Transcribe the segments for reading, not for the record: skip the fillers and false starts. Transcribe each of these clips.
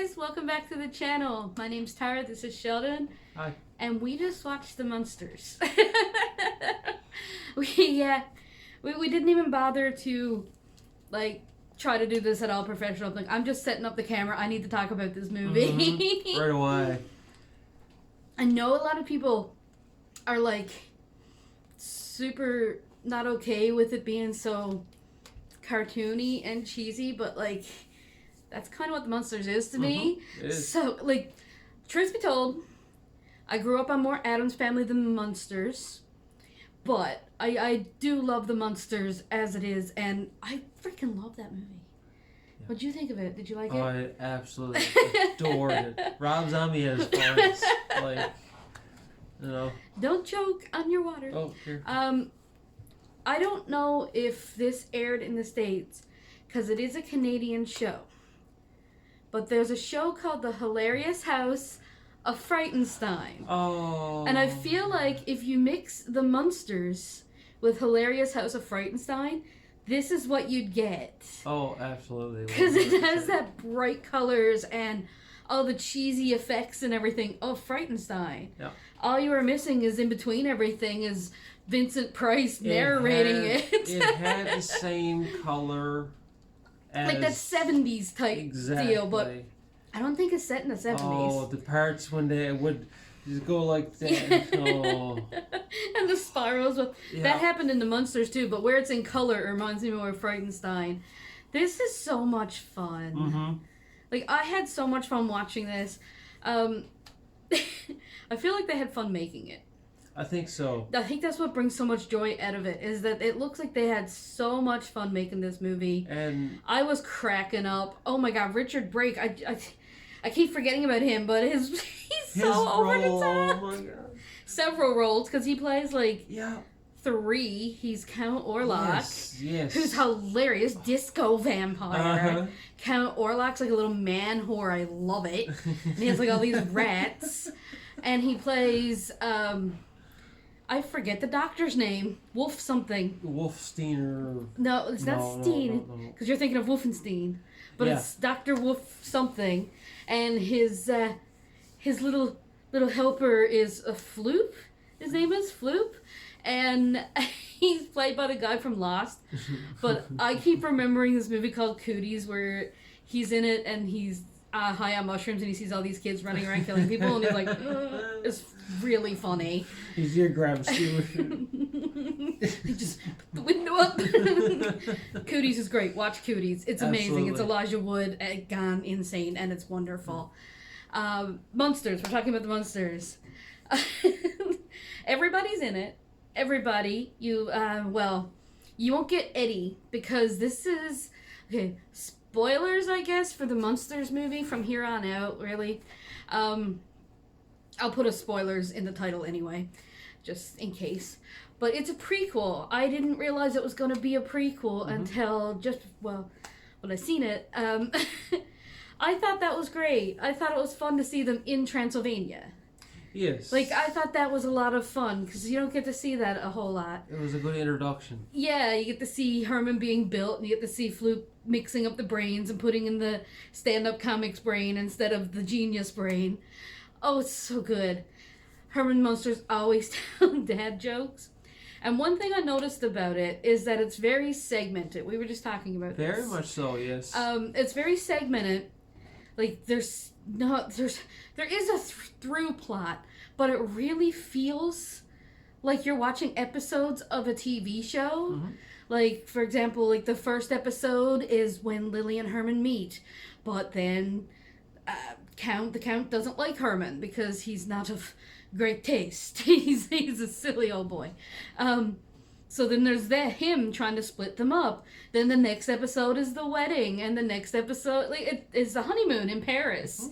guys, welcome back to the channel. My name's Tara, this is Sheldon. Hi. And we just watched the Munsters. we didn't even bother to try to do this at all professional. Like, I'm just setting up the camera. I need to talk about this movie. Right away. I know a lot of people are super not okay with it being so cartoony and cheesy, but that's kind of what the Munsters is to me. It is. So, truth be told, I grew up on more Addams Family than the Munsters, but I do love the Munsters as it is, and I freaking love that movie. Yeah. What'd you think of it? Did you like it? I absolutely adored it. Rob Zombie has farts. Don't choke on your water. Oh, here. I don't know if this aired in the States, because it is a Canadian show. But there's a show called The Hilarious House of Frightenstein. Oh. And I feel like if you mix the Munsters with Hilarious House of Frightenstein, this is what you'd get. Oh, absolutely. Because it has that bright colors and all the cheesy effects and everything of Frightenstein. Yeah. All you are missing is in between everything is Vincent Price narrating it. It had the same color as... that 70s type deal, but I don't think it's set in the 70s. Oh, the parts when they would just go like that. Oh. And the spirals. That happened in the Munsters too, but where it's in color, it reminds me more of Frightenstein. This is so much fun. Mm-hmm. I had so much fun watching this. I feel like they had fun making it. I think so. I think that's what brings so much joy out of it, is that it looks like they had so much fun making this movie. And I was cracking up. Oh my god, Richard Brake. I keep forgetting about him, but he's so over the top. Oh my god. Several roles, because he plays 3. He's Count Orlok. Yes. Who's hilarious. Disco vampire. Count Orlok's like a little man whore. I love it. And he has all these rats. And he plays, I forget the doctor's name. Wolf something. Wolfstein. No, it's not Steen. Because you're thinking of Wolfenstein. But it's Dr. Wolf something. And his little helper is a Floop. His name is Floop. And he's played by the guy from Lost. But I keep remembering this movie called Cooties, where he's in it and he's high on mushrooms and he sees all these kids running around killing people and he's like, it's really funny. His ear grabs you. He just put the window up. Cooties is great. Watch Cooties. It's amazing. Absolutely. It's Elijah Wood gone insane and it's wonderful. Munsters. We're talking about the Munsters. Everybody's in it. Everybody. You won't get Eddie because this is spoilers, I guess, for the Munsters movie from here on out, really. I'll put a spoilers in the title anyway, just in case. But it's a prequel. I didn't realize it was going to be a prequel until when I seen it. I thought that was great. I thought it was fun to see them in Transylvania. Yes. I thought that was a lot of fun, because you don't get to see that a whole lot. It was a good introduction. Yeah, you get to see Herman being built, and you get to see Floop mixing up the brains and putting in the stand-up comics brain instead of the genius brain. Oh, it's so good. Herman Munster's always telling dad jokes. And one thing I noticed about it is that it's very segmented. We were just talking about this. Very much so, yes. It's very segmented. There is a through plot, but it really feels like you're watching episodes of a TV show. For example, the first episode is when Lily and Herman meet, but then the Count doesn't like Herman because he's not of great taste. He's a silly old boy. So then there's him trying to split them up. Then the next episode is the wedding, and the next episode it is the honeymoon in Paris.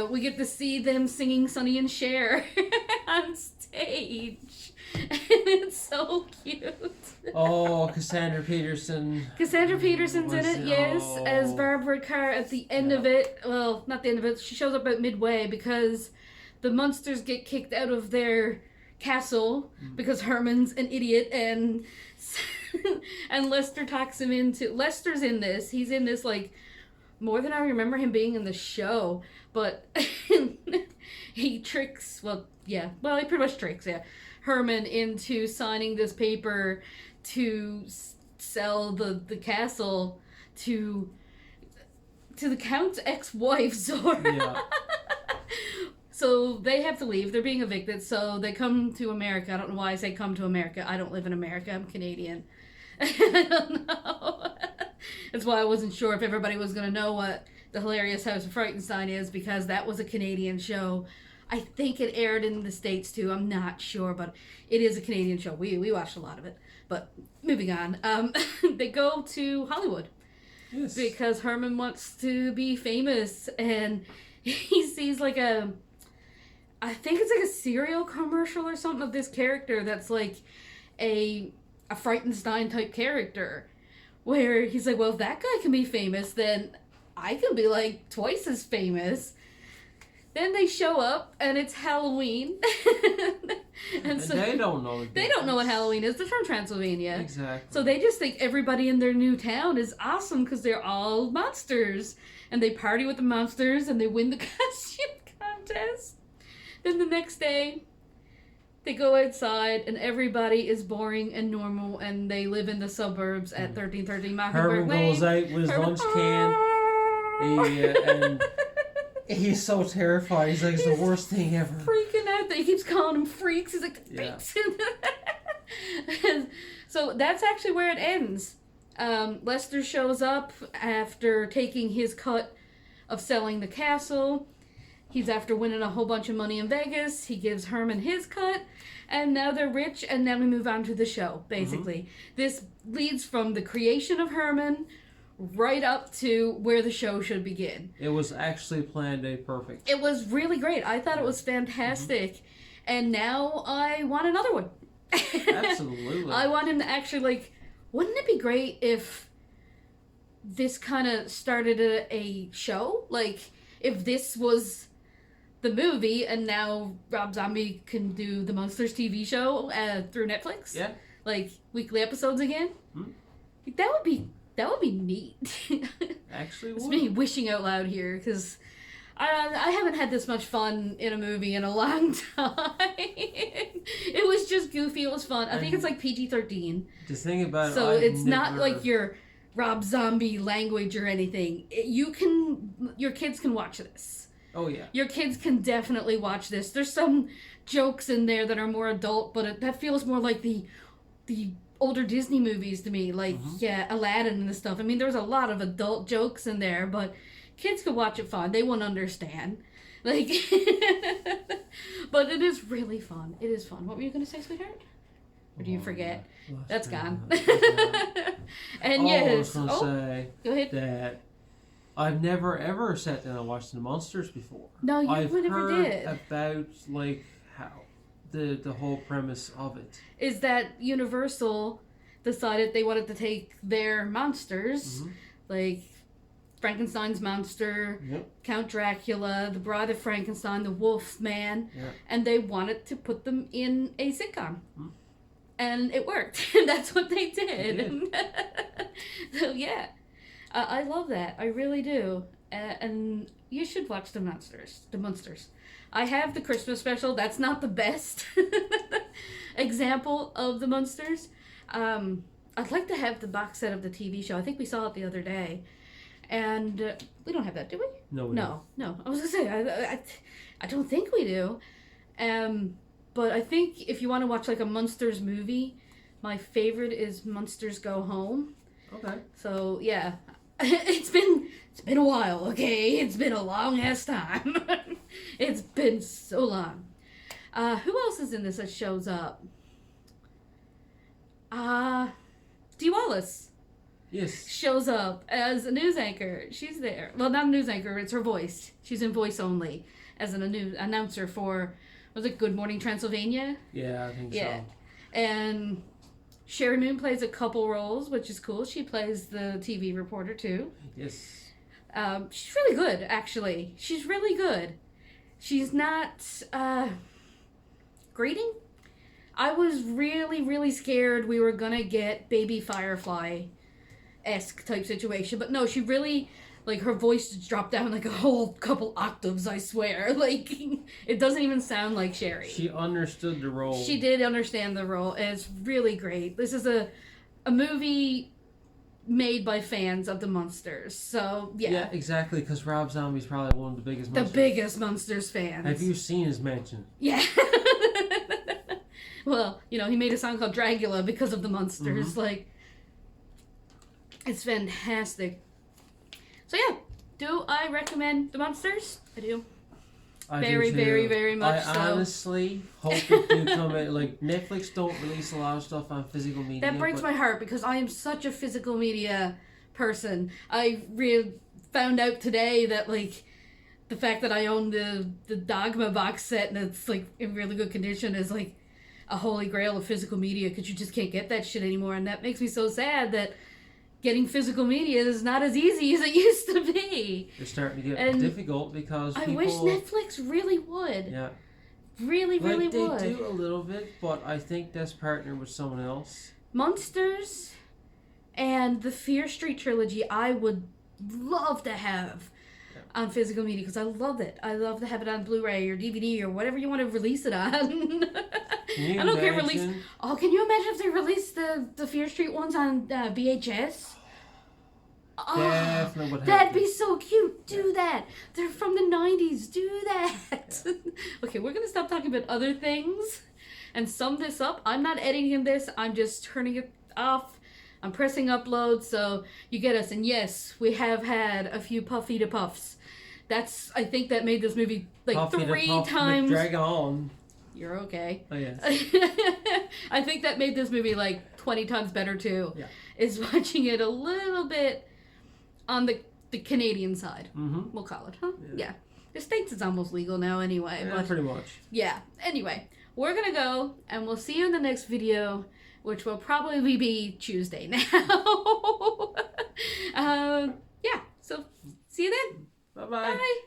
We get to see them singing Sonny and Cher on stage. And it's so cute. Oh, Cassandra Peterson. Cassandra Peterson's in it, yes, as Barbara Carr at the end of it. Well, not the end of it. She shows up at midway because the Munsters get kicked out of their castle because Herman's an idiot, and Lester talks him into... Lester's in this. He's in this, more than I remember him being in the show. But he tricks, he pretty much tricks, Herman into signing this paper to sell the castle to the Count's ex-wife, Zora. Yeah. So they have to leave. They're being evicted, so they come to America. I don't know why I say come to America. I don't live in America. I'm Canadian. I don't know. That's why I wasn't sure if everybody was going to know what The Hilarious House of Frightenstein is, because that was a Canadian show. I think it aired in the States too. I'm not sure, but it is a Canadian show. We watched a lot of it. But moving on. They go to Hollywood. Yes. Because Herman wants to be famous, and he sees like I think it's like a cereal commercial or something of this character that's like a Frightenstein type character, where he's like, well, if that guy can be famous, then I can be like twice as famous. Then they show up, and it's Halloween. and so they don't know. They don't know what Halloween is. They're from Transylvania. Exactly. So they just think everybody in their new town is awesome because they're all monsters. And they party with the monsters, and they win the costume contest. Then the next day, they go outside, and everybody is boring and normal, and they live in the suburbs at 1313 Mockingbird Lane. Herman goes out with his lunch can, and he's so terrified. He's like, it's the worst thing ever. Freaking out. He keeps calling them freaks. He's like, freaks. So that's actually where it ends. Lester shows up after taking his cut of selling the castle. He's after winning a whole bunch of money in Vegas. He gives Herman his cut, and now they're rich, and then we move on to the show, basically. Mm-hmm. This leads from the creation of Herman right up to where the show should begin. It was actually planned out perfect. It was really great. I thought it was fantastic. Mm-hmm. And now I want another one. Absolutely. I want him to actually, wouldn't it be great if this kind of started a show? Like, if this was the movie, and now Rob Zombie can do the Munsters TV show through Netflix. Yeah. Like, weekly episodes again. That would be neat. Actually would. It's me wishing out loud here, because I haven't had this much fun in a movie in a long time. It was just goofy. It was fun. I think it's like PG-13. Just think about it. So it's not like your Rob Zombie language or anything. Your kids can watch this. Oh, yeah. Your kids can definitely watch this. There's some jokes in there that are more adult, but that feels more like the older Disney movies to me. Like, Aladdin and stuff. I mean, there's a lot of adult jokes in there, but kids could watch it fine. They won't understand. Like, but it is really fun. It is fun. What were you going to say, sweetheart? Or do you forget? That's gone. And yes. I was going to say go ahead. that I've never ever sat down and watched the Munsters before. No, you I've never heard did. About how the whole premise of it is that Universal decided they wanted to take their monsters, like Frankenstein's monster, Count Dracula, the Bride of Frankenstein, the Wolf Man, and they wanted to put them in a sitcom. And it worked. That's what they did. So yeah. I love that. I really do. And you should watch The Munsters. I have the Christmas special. That's not the best example of The Munsters. I'd like to have the box set of the TV show. I think we saw it the other day. And we don't have that, do we? No. No. I was going to say, I don't think we do. But I think if you want to watch like a Munsters movie, my favorite is Munsters Go Home. Okay. So, yeah. It's been a while, okay? It's been a long ass time. It's been so long. Who else is in this that shows up? Dee Wallace. Yes. Shows up as a news anchor. She's there. Well, not a news anchor, it's her voice. She's in voice only as a news announcer for, was it Good Morning Transylvania? Yeah, I think so. And Sherry Moon plays a couple roles, which is cool. She plays the TV reporter, too. Yes. She's really good, actually. She's really good. She's not, grating. I was really, really scared we were gonna get Baby Firefly-esque type situation. But no, she really Like, her voice just dropped down like a whole couple octaves, I swear. Like, it doesn't even sound like Sherry. She understood the role. She did understand the role, and it's really great. This is a movie made by fans of the Munsters, so, yeah. Yeah, exactly, because Rob Zombie's probably one of the biggest Munsters. The biggest Munsters fans. Have you seen his mansion? Yeah. Well, you know, he made a song called Dragula because of the Munsters. Mm-hmm. Like, it's fantastic. So yeah, do I recommend the Munsters? I do. I Very, do too. very, very much so. I honestly hope it do come out. Like, Netflix don't release a lot of stuff on physical media. That breaks my heart because I am such a physical media person. I found out today that, like, the fact that I own the Dogma box set and it's, like, in really good condition is, like, a holy grail of physical media because you just can't get that shit anymore. And that makes me so sad that getting physical media is not as easy as it used to be. It's starting to get difficult because I people... wish Netflix really would. Yeah. Really, really would. They do a little bit, but I think that's partnered with someone else. Munsters and the Fear Street trilogy I would love to have on physical media because I love it. I love to have it on Blu-ray or DVD or whatever you want to release it on. I don't care release. Oh, can you imagine if they released the Fear Street ones on VHS? Definitely would that'd be so cute. Do that. They're from the 90s. Do that. Yeah. Okay, we're gonna stop talking about other things and sum this up. I'm not editing this. I'm just turning it off. I'm pressing upload, so you get us. And yes, we have had a few Puffy to Puffs. I think that made this movie like Puffy 3 Puff times. Drag on. You're okay. Oh, yes. I think that made this movie like 20 times better too. Yeah. Is watching it a little bit on the Canadian side. Mm-hmm. We'll call it, huh? Yeah. The States is almost legal now anyway. Yeah, but pretty much. Yeah. Anyway, we're going to go and we'll see you in the next video, which will probably be Tuesday now. Yeah. So, see you then. Bye-bye. Bye.